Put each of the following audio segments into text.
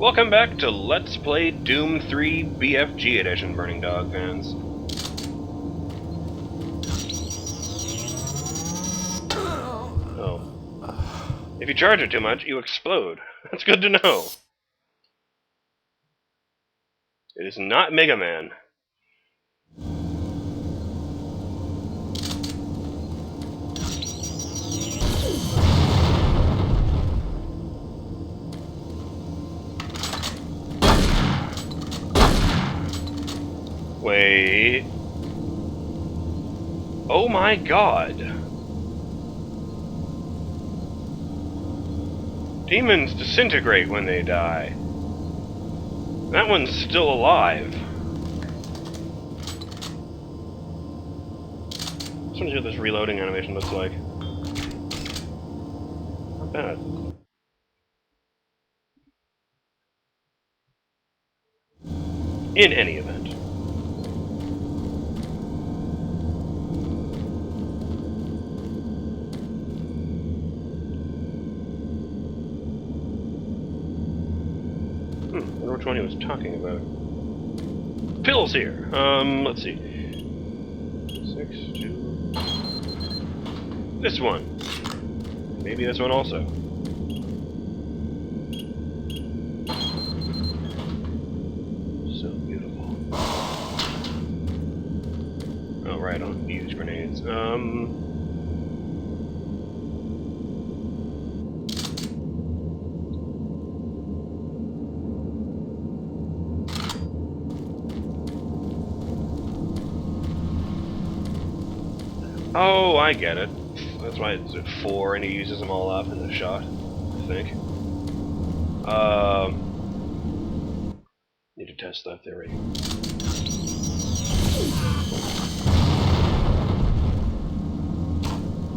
Welcome back to Let's Play Doom 3 BFG Edition, Burning Dog fans. Oh. If you charge it too much, you explode. That's good to know. It is not Mega Man. Wait. Oh my god. Demons disintegrate when they die. That one's still alive. Just want to see what this reloading animation looks like. Not bad. In any event. I wonder which one he was talking about. Pills here! Let's see. 6, 2... This one! Maybe this one also. So beautiful. Oh, right on. Use grenades. Oh, I get it. That's why it's at 4 and he uses them all up in a shot, I think. Need to test that theory.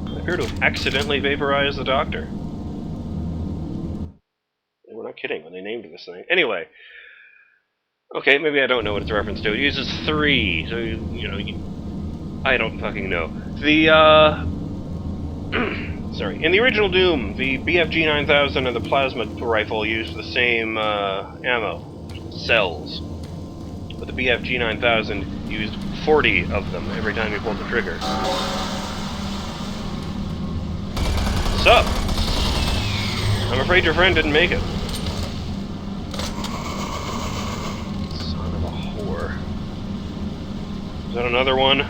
I appear to have accidentally vaporized the doctor. They were not kidding when they named this thing. Anyway. Okay, maybe I don't know what it's a reference to. It uses 3, so, you know, I don't fucking know. The, sorry. In the original Doom, the BFG 9000 and the plasma rifle used the same, ammo. Cells. But the BFG 9000 used 40 of them every time you pulled the trigger. Sup? I'm afraid your friend didn't make it. Son of a whore. Is that another one?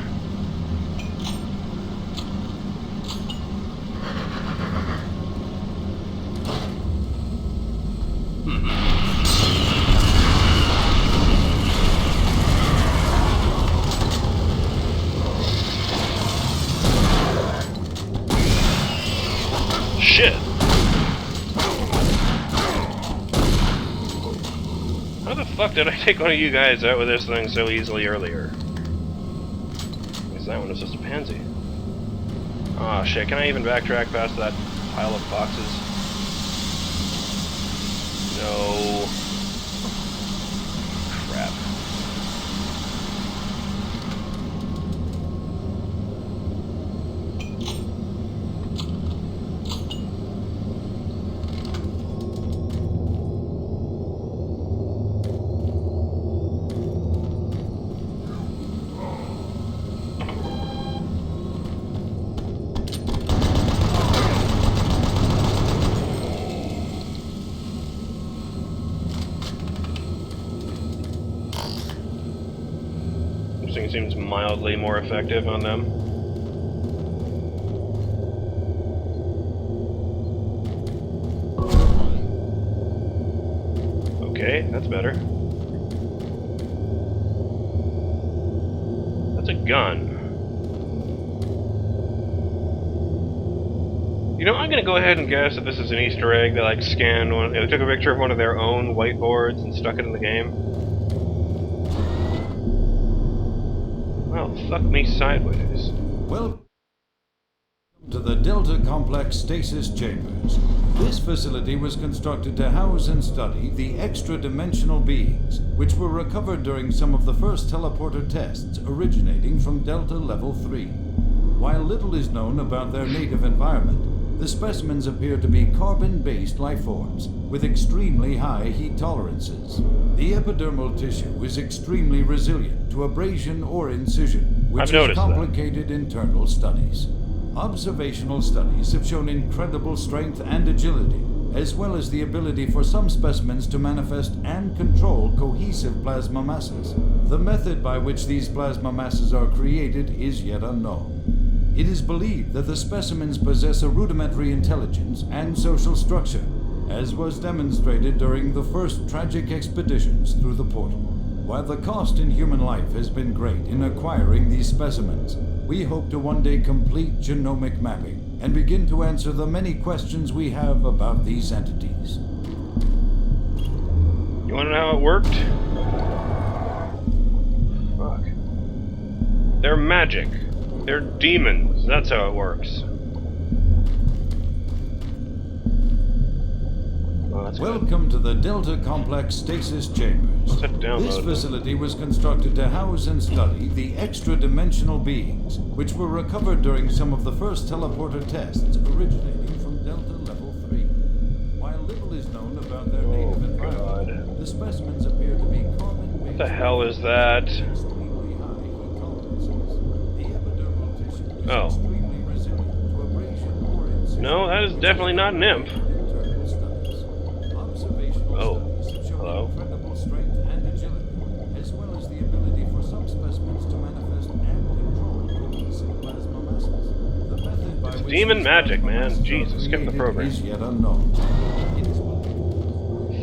Shit! How the fuck did I take one of you guys out with this thing so easily earlier? I guess that one was just a pansy. Aw, oh, shit, can I even backtrack past that pile of boxes? No. Crap. Seems mildly more effective on them. Okay, that's better. That's a gun. You know, I'm gonna go ahead and guess that this is an Easter egg. They like scanned one. They took a picture of one of their own whiteboards and stuck it in the game. Well, fuck me sideways. Welcome to the Delta Complex Stasis Chambers. This facility was constructed to house and study the extra-dimensional beings, which were recovered during some of the first teleporter tests originating from Delta Level 3. While little is known about their native environment, The specimens appear to be carbon-based life forms with extremely high heat tolerances. The epidermal tissue is extremely resilient to abrasion or incision, which has complicated internal studies. Observational studies have shown incredible strength and agility, as well as the ability for some specimens to manifest and control cohesive plasma masses. The method by which these plasma masses are created is yet unknown. It is believed that the specimens possess a rudimentary intelligence and social structure, as was demonstrated during the first tragic expeditions through the portal. While the cost in human life has been great in acquiring these specimens, we hope to one day complete genomic mapping and begin to answer the many questions we have about these entities. You want to know how it worked? Fuck. They're magic. They're demons. That's how it works. Welcome to the Delta Complex Stasis Chambers. This facility was constructed to house and study the extra-dimensional beings, which were recovered during some of the first teleporter tests originating from Delta Level 3. While little is known about their native environment, the specimens appear to be carbon-based. What the hell is that? Extremely high heat tolerances. The epidermal tissue is Oh. extremely resilient to abrasion or incision. No, that is definitely not an imp. Oh, hello. Incredible strength and agility, as well as the ability for some specimens to manifest and control cohesive plasma masses. The method by which demon magic, man. Jesus, skip the program. Is yet unknown.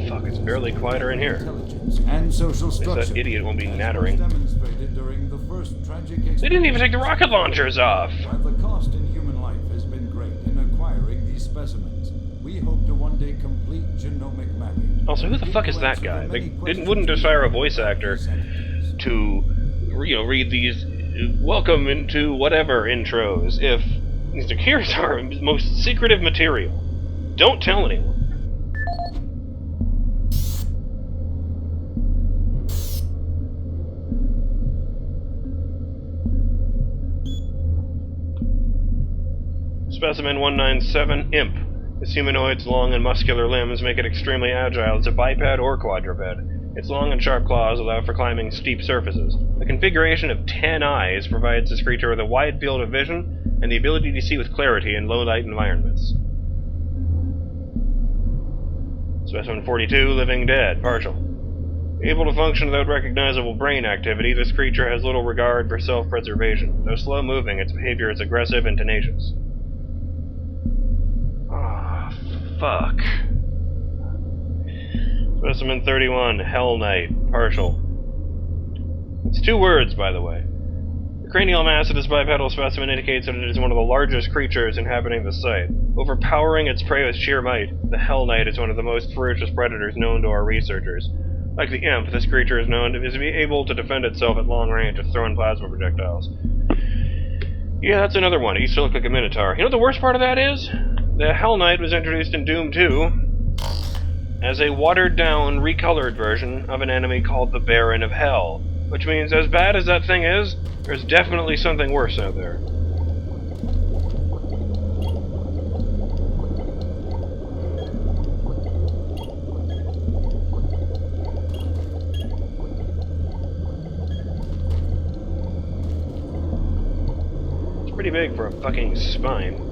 Fuck, it's barely quieter in here. Intelligence and social structure. That idiot won't be as nattering. was demonstrated during the first tragic They didn't even take the rocket launchers off. While the cost in human life has been great in acquiring these specimens, we hope to one day complete genomic mapping. Also, who the fuck is that guy? They wouldn't desire a voice actor to, read these welcome into whatever intros if here's our most secretive material. Don't tell anyone. Specimen 197, Imp. This humanoid's long and muscular limbs make it extremely agile as a biped or quadruped. Its long and sharp claws allow for climbing steep surfaces. A configuration of 10 eyes provides this creature with a wide field of vision and the ability to see with clarity in low-light environments. Specimen 42, Living Dead, partial. Able to function without recognizable brain activity, this creature has little regard for self-preservation. Though slow-moving, its behavior is aggressive and tenacious. Fuck. Specimen 31, Hell Knight, partial. It's 2 words, by the way. The cranial mass of this bipedal specimen indicates that it is one of the largest creatures inhabiting the site. Overpowering its prey with sheer might, the Hell Knight is one of the most ferocious predators known to our researchers. Like the Imp, this creature is known to be able to defend itself at long range with thrown plasma projectiles. Yeah, that's another one. He used to look like a minotaur. You know what the worst part of that is? The Hell Knight was introduced in Doom 2 as a watered-down, recolored version of an enemy called the Baron of Hell, which means as bad as that thing is, there's definitely something worse out there. It's pretty big for a fucking spine.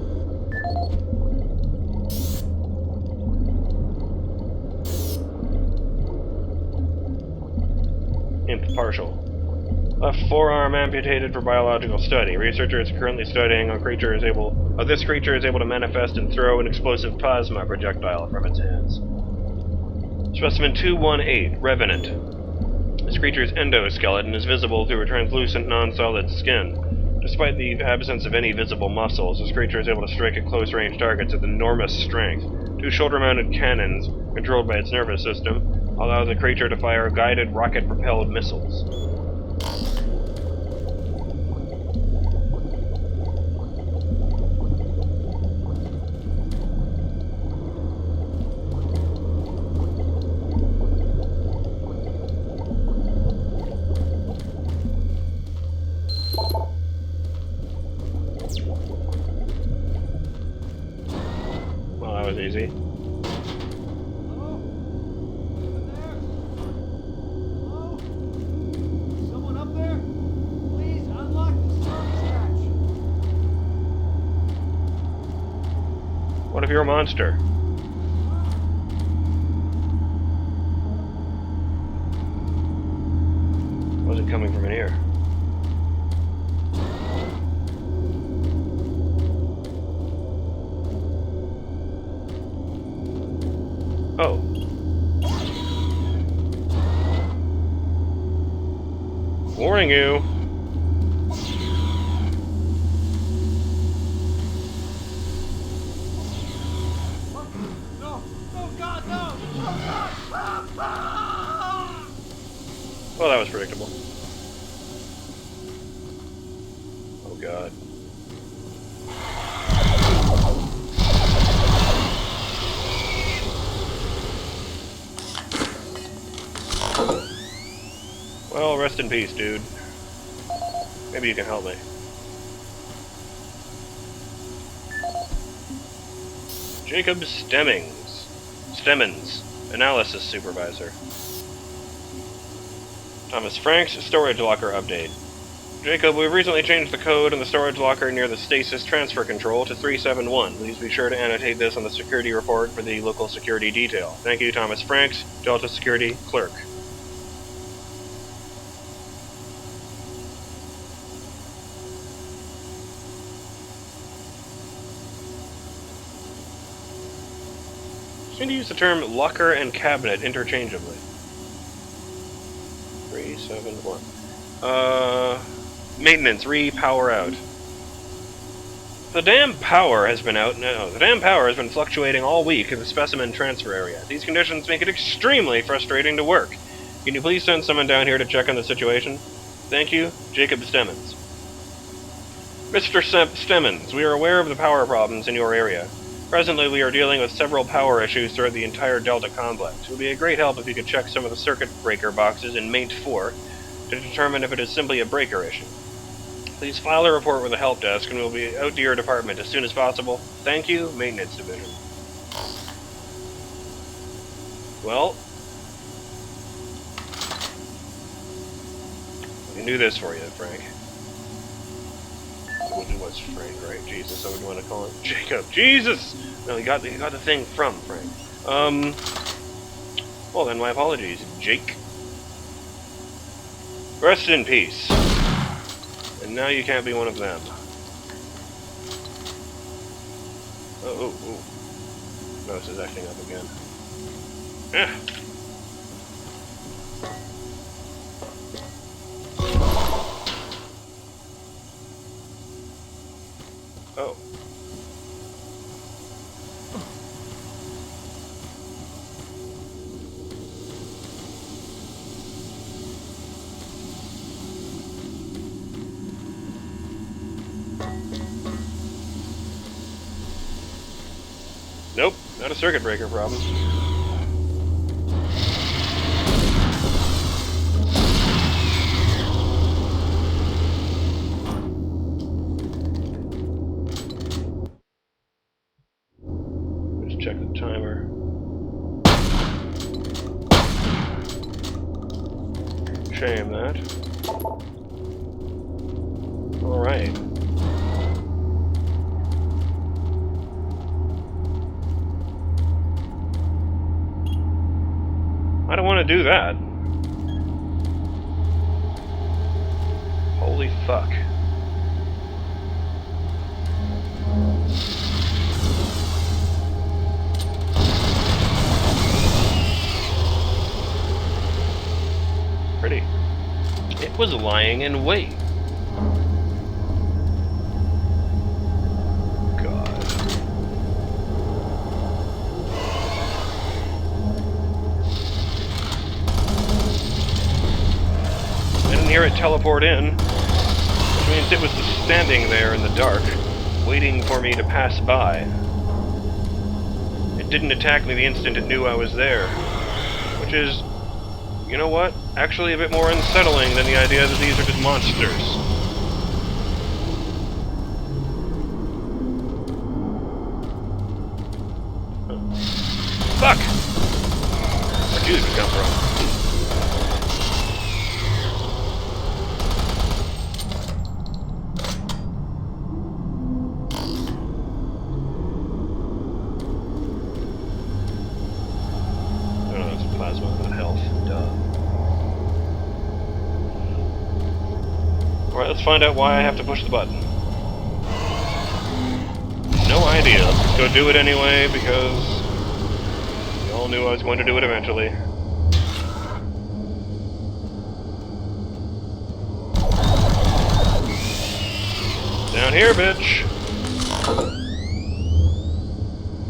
Imp partial. Left forearm amputated for biological study. Researcher is currently studying how this creature is able to manifest and throw an explosive plasma projectile from its hands. Specimen 218, Revenant. This creature's endoskeleton is visible through a translucent, non-solid skin. Despite the absence of any visible muscles, this creature is able to strike at close-range targets with enormous strength. 2 shoulder-mounted cannons, controlled by its nervous system, allow the creature to fire guided rocket-propelled missiles. if you're a monster? Wasn't coming from in here. Oh. Warning you. No! Oh God, no! Oh God! Well, that was predictable. Oh God. Well, rest in peace, dude. Maybe you can help me. Jacob Stemmons, Analysis Supervisor. Thomas Franks, Storage Locker Update. Jacob, we've recently changed the code in the storage locker near the Stasis transfer control to 371. Please be sure to annotate this on the security report for the local security detail. Thank you, Thomas Franks, Delta Security Clerk. Seem to use the term locker and cabinet interchangeably. 371. Maintenance, re-power out. The damn power has been out. No, the damn power has been fluctuating all week in the Specimen transfer area. These conditions make it extremely frustrating to work. Can you please send someone down here to check on the situation? Thank you, Jacob Stemmons. Mr. Stemmons, we are aware of the power problems in your area. Presently, we are dealing with several power issues throughout the entire Delta complex. It would be a great help if you could check some of the circuit breaker boxes in Maint 4 to determine if it is simply a breaker issue. Please file a report with the help desk and we'll be out to your department as soon as possible. Thank you, Maintenance Division. Well, I can do this for you, Frank. It was Frank, right? Jesus, I would want to call him Jacob. Jesus! No, he got the thing from Frank. Well then, my apologies, Jake. Rest in peace. And now you can't be one of them. Oh. Mouse is acting up again. Oh. Nope, not a circuit breaker problem. Just check the timer. Shame that. Alright. I don't want to do that. Holy fuck. Pretty. It was lying in wait. Hear it teleport in, which means it was just standing there in the dark, waiting for me to pass by. It didn't attack me the instant it knew I was there, which is, you know what, actually a bit more unsettling than the idea that these are just monsters. Fuck! Where'd you even come from? plasma, not health. Duh. Alright, let's find out why I have to push the button. No idea. Let's just go do it anyway, because we all knew I was going to do it eventually. Down here, bitch!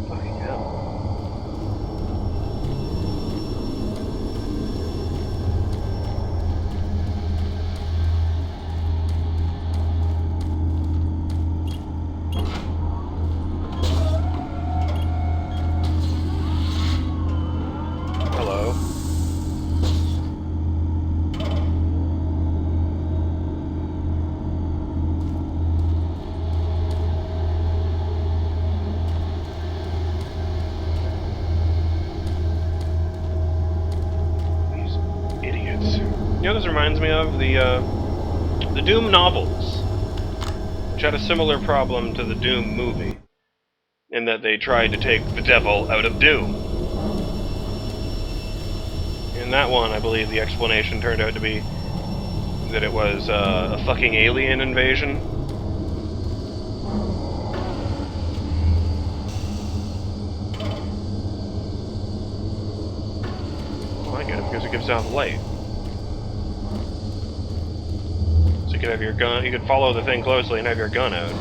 Fucking hell. Hello. You know, this reminds me of the Doom novels, which had a similar problem to the Doom movie, in that they tried to take the devil out of Doom. In that one, I believe the explanation turned out to be that it was a fucking alien invasion. Oh, I get it, because it gives off light. You could have your gun. You could follow the thing closely and have your gun out.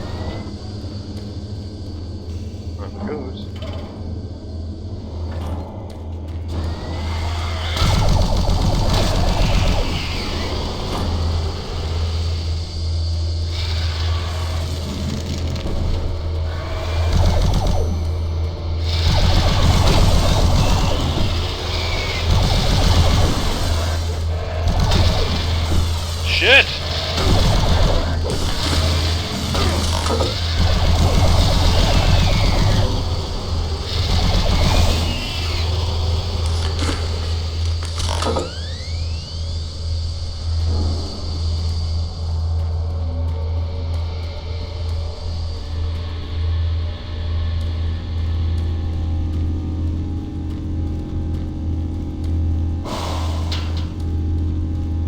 On it goes. Shit!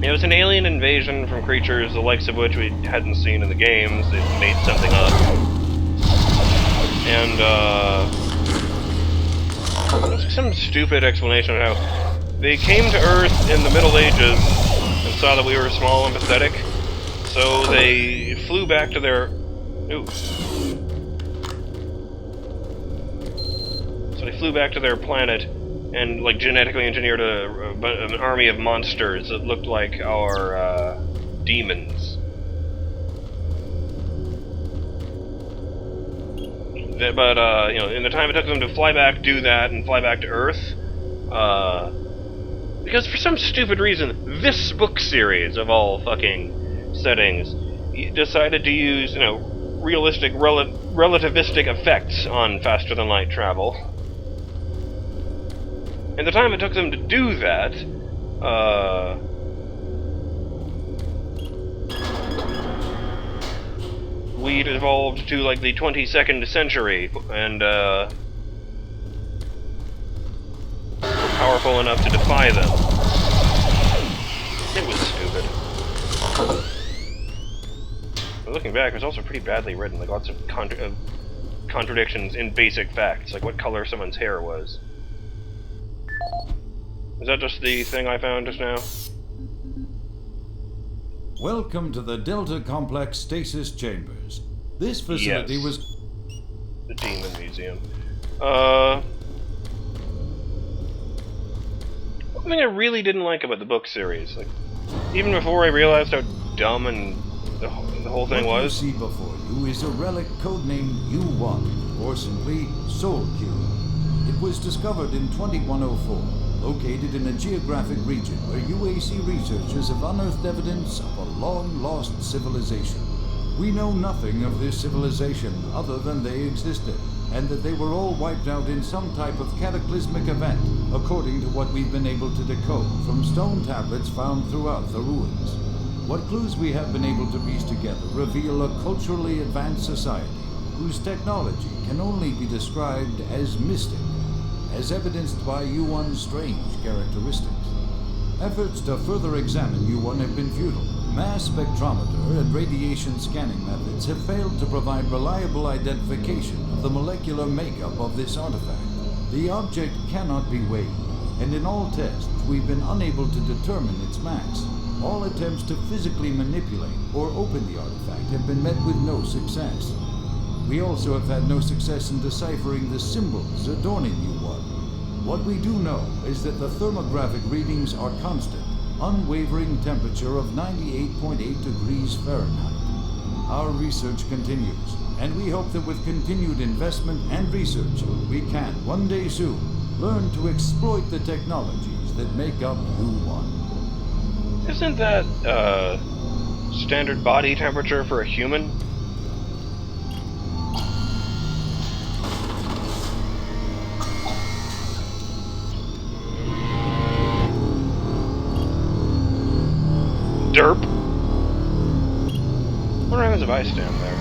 It was an alien invasion from creatures the likes of which we hadn't seen in the games. They made something up. And, there's some stupid explanation of how they came to Earth in the Middle Ages and saw that we were small and pathetic, so they flew back to their... Ooh. So they flew back to their planet and, like, genetically engineered an army of monsters that looked like our, demons. But, you know, in the time it took them to fly back, do that, and fly back to Earth, because for some stupid reason, this book series, of all fucking settings, decided to use, you know, realistic, relativistic effects on faster-than-light travel. And the time it took them to do that, we'd evolved to, like, the 22nd century, and, were powerful enough to defy them. It was stupid. But looking back, it was also pretty badly written, like, lots of contradictions in basic facts, like what color someone's hair was. Is that just the thing I found just now? Welcome to the Delta Complex Stasis Chambers. This facility was... The Demon Museum. One thing I really didn't like about the book series, like, even before I realized how dumb and the whole thing was... What you see before you is a relic codenamed U1, or simply Soul Cube. It was discovered in 2104. Located in a geographic region where UAC researchers have unearthed evidence of a long-lost civilization. We know nothing of this civilization other than they existed, and that they were all wiped out in some type of cataclysmic event, according to what we've been able to decode from stone tablets found throughout the ruins. What clues we have been able to piece together reveal a culturally advanced society whose technology can only be described as mystic. as evidenced by U1's strange characteristics. Efforts to further examine U1 have been futile. Mass spectrometer and radiation scanning methods have failed to provide reliable identification of the molecular makeup of this artifact. The object cannot be weighed, and in all tests we've been unable to determine its mass. All attempts to physically manipulate or open the artifact have been met with no success. We also have had no success in deciphering the symbols adorning U1. What we do know is that the thermographic readings are constant, unwavering temperature of 98.8 degrees Fahrenheit. Our research continues, and we hope that with continued investment and research, we can, one day soon, learn to exploit the technologies that make up U1. Isn't that, standard body temperature for a human? Derp. What happens if I stand there?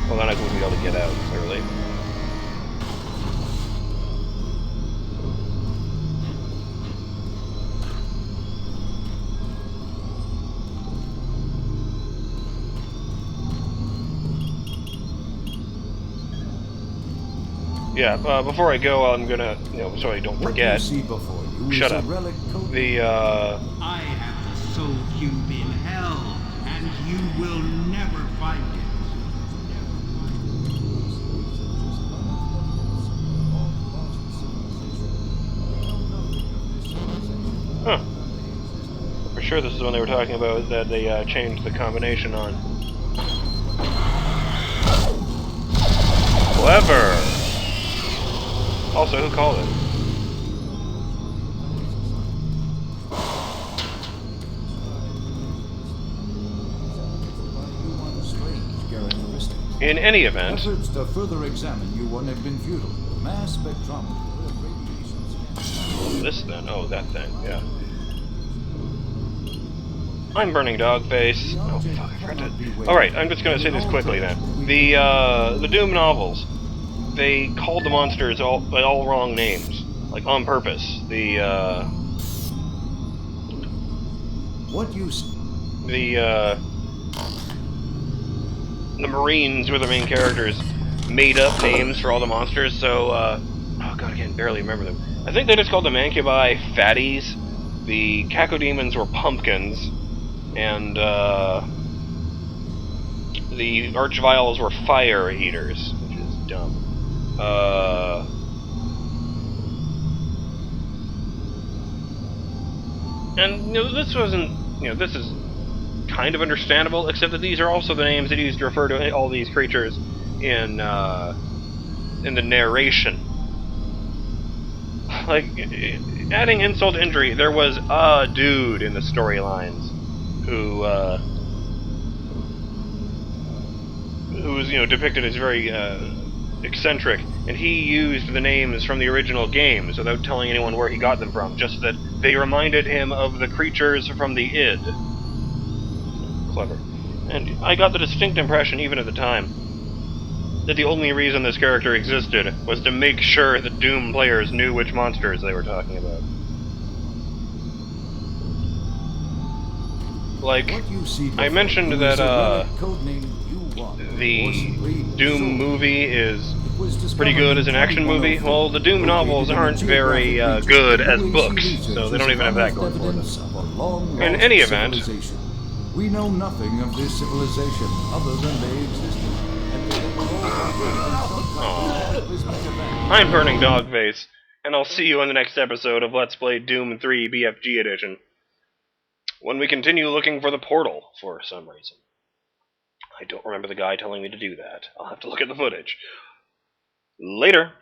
Well, then I wouldn't be able to get out, clearly. Yeah, before I go, I'm gonna, so I don't forget. What you see before you Shut is up. a relic code. I have the soul cube in hell, and you will never find it. Huh. For sure this is when they were talking about that they changed the combination on. Clever! Also, who called it? In any event... Efforts to further examine U1 have been futile. Mass spectrometer and radiation scanning. This then? Oh, that thing, yeah. I'm BurningDogFace. Oh, fuck, I forgot to... Alright, I'm just gonna say this quickly then. The Doom novels, they called the monsters by all wrong names. Like, on purpose. What you the Marines, who are the main characters, made up names for all the monsters, so, oh god, I can barely remember them. I think they just called the Mancubi fatties, the Cacodemons were pumpkins, and, the Archviles were fire eaters, which is dumb. And, this wasn't, this is kind of understandable, except that these are also the names that he used to refer to all these creatures in the narration. Like, adding insult to injury, there was a dude in the storylines who was, depicted as very eccentric, and he used the names from the original games without telling anyone where he got them from, just that they reminded him of the creatures from the id. Clever. And I got the distinct impression, even at the time, that the only reason this character existed was to make sure that Doom players knew which monsters they were talking about. Like, I mentioned that, the Doom movie is pretty good as an action movie. Well, the Doom novels aren't very good as books, so they don't even have that going for them. In any event, we know nothing of this civilization other than they existed. I'm BurningDogFace, and I'll see you in the next episode of Let's Play Doom 3 BFG Edition, when we continue looking for the portal for some reason. I don't remember the guy telling me to do that. I'll have to look at the footage. Later!